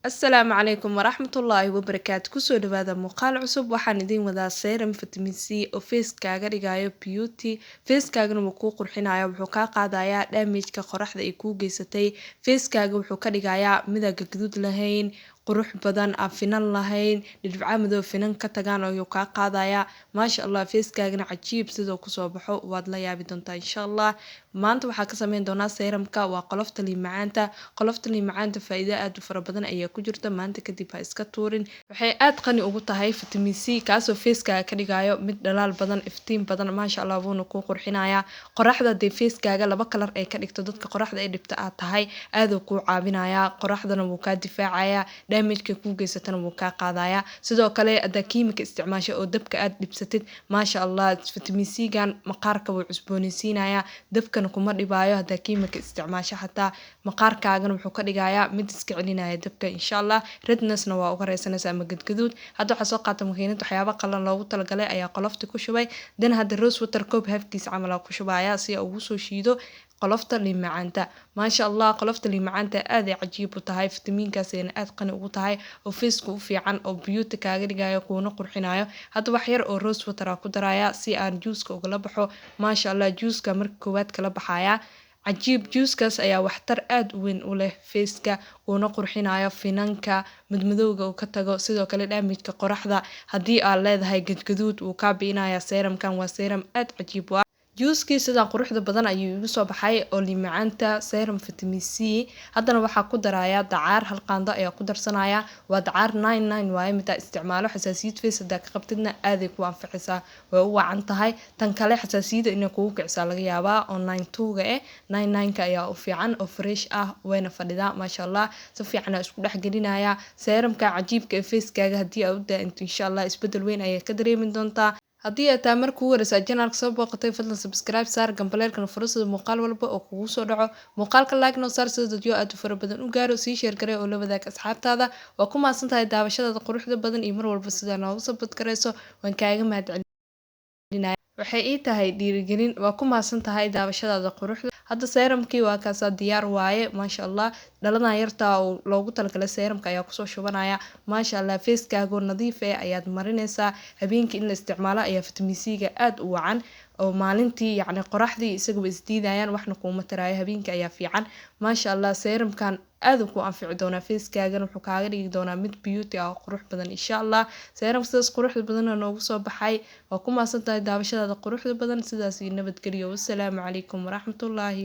Asalaamu calaykum waraxmatullaahi wabarakaatu kusoo dhawaada muuqaal cusub waxaan idiin wadaa serum vitamin C oo facekaaga dhigayo beauty facekaagana wuu kuu qurxinayaa wuxuu kaa qaadayaa damage-ka qoraxda ay kuu geysatay facekaaga wuxuu ka dhigayaa midaan gaduud lahayn qurux badan aan finan lahayn dhibco madow finan ka tagaan ayuu kaa qaadayaa maasha allah facekaagana cajiib sidoo kusoo baxo waad la yaabi doontaa insha allah maanta waxaa ka sameyn doonaa serumka waa qolofta liin macaanta faa'iido aad u fara badan ayaa ku jirta maanta kadib ha iska tuurin waxay aad qani ugu tahay vitamin C kaasoo facekaaga ka dhigayo mid dhalaal badan iftiin badan maasha allah wuuna kuu qurxinayaa qoraxda dee facekaaga laba kalar ay ka dhigto dadka qoraxda ay dhibta aad tahay aaduu kuu caawinayaa qoraxdana wuu kaa difaacayaa damage-ka kuu geysatana wuu kaa qaadayaa sidoo kale haddaa kiimika isticmaasho oo dabka aad dhibsatid maasha allah vitamin C-gan maqaarka wuu cusboonaysiinayaa dabkana kuma dhibaayo haddaa kiimika isticmaasho xataa maqaarkaagana wuxuu ka dhigayaa mid iska celinaya dabka insha allah rednessna waa uga reysanaysa ama gadgaduud hadda waxaa soo qaata makiinad waxyaaba qalan loogu talagalay ayaa qolofta ku shubay dan hadda rose water coob halfkiisa camal ku shubaya si ugu soo shiido qolofta liin macaanta maasha allah qolofta liin macaanta aad ay cajiib u tahay fitamiinkaasina aad qani ugu tahay oo faceka u fiican oo beauty kaaga dhigayo kuuna qurxinayo hadda wax yar oo rose water ku daraya si aan juuska ugala baxo maasha allah juuska marka koowaad kala baxaya cajiib juuskaas ayaa waxtar aad u weyn u leh faceka uuna qurxinayo finanka madmadowga uu ka tago sidoo kale damage-ka qoraxda haddii aad leedahay gadgaduud wuu kaa bi'inaya serumkan waa serum aad cajiib u ah juuskii sidaan quruxda badan ayuu igu soo baxay oo liin macaanta serum vitamin C haddana waxaa ku daraya dacaar hal qaando ayaa ku darsanaya waa dacaar 99 waaye midaa isticmaalo xasaasiyad face hadaa ka qabtidna aaday ku anficaysaa way u wacan tahay tan kale xasaasiyada inay kugu kicisaa laga yaabaa oo 92ga 99ka ayaa u fiican oo fresh ah wayna fadhidaa maasha allah si fiican isku dhex gelinaya serumka cajiibka ee facekaaga haddii aad u daa'into insha allah isbedel weyn ayaa ka dareemi doontaa haddii aad taa markuu wareysaa janaalka soo booqatay fadlan subscribe saar gambaleelkana furo sida muuqaal walba oo kugu soo dhaco muuqaalka like noo saar sida dadyo aad u fara badan u gaaro sii sheer garee oo la wadaag asxaabtaada waa ku mahadsan tahay daawashadaada quruxda badan iyo mar walba sidaa noogu sabad gareyso waan kaaga mahadcelinaya waxay ii tahay dhiirigelin waa ku mahadsan tahay daawashadaada quruxda hadda serumkii waa kaasaa diyaar waaye maasha allah dhaladan yartaa oo loogu talagalay serumka ayaa kusoo shubanaya maasha allah facekaago nadiif ayaad marinaysaa habeenkii in la isticmaalo ayaa vitamin C-ga aad u wacan oo maalintii yacni qoraxdii isagaba isdiidayaan waxna kuuma taraayo habeenkii ayaa fiican maasha allah serumkan aad ku anfici doonaa facekaagan wuxuu kaaga dhigi doonaa mid beauty ah oo qurux badan insha allah serum sidaas quruxda badanna noogu soo baxay waa ku mahadsan tahay daawashadaada quruxda badan sidaas iyo nabadgelyo wassalaamu calaykum waraxmatullaahi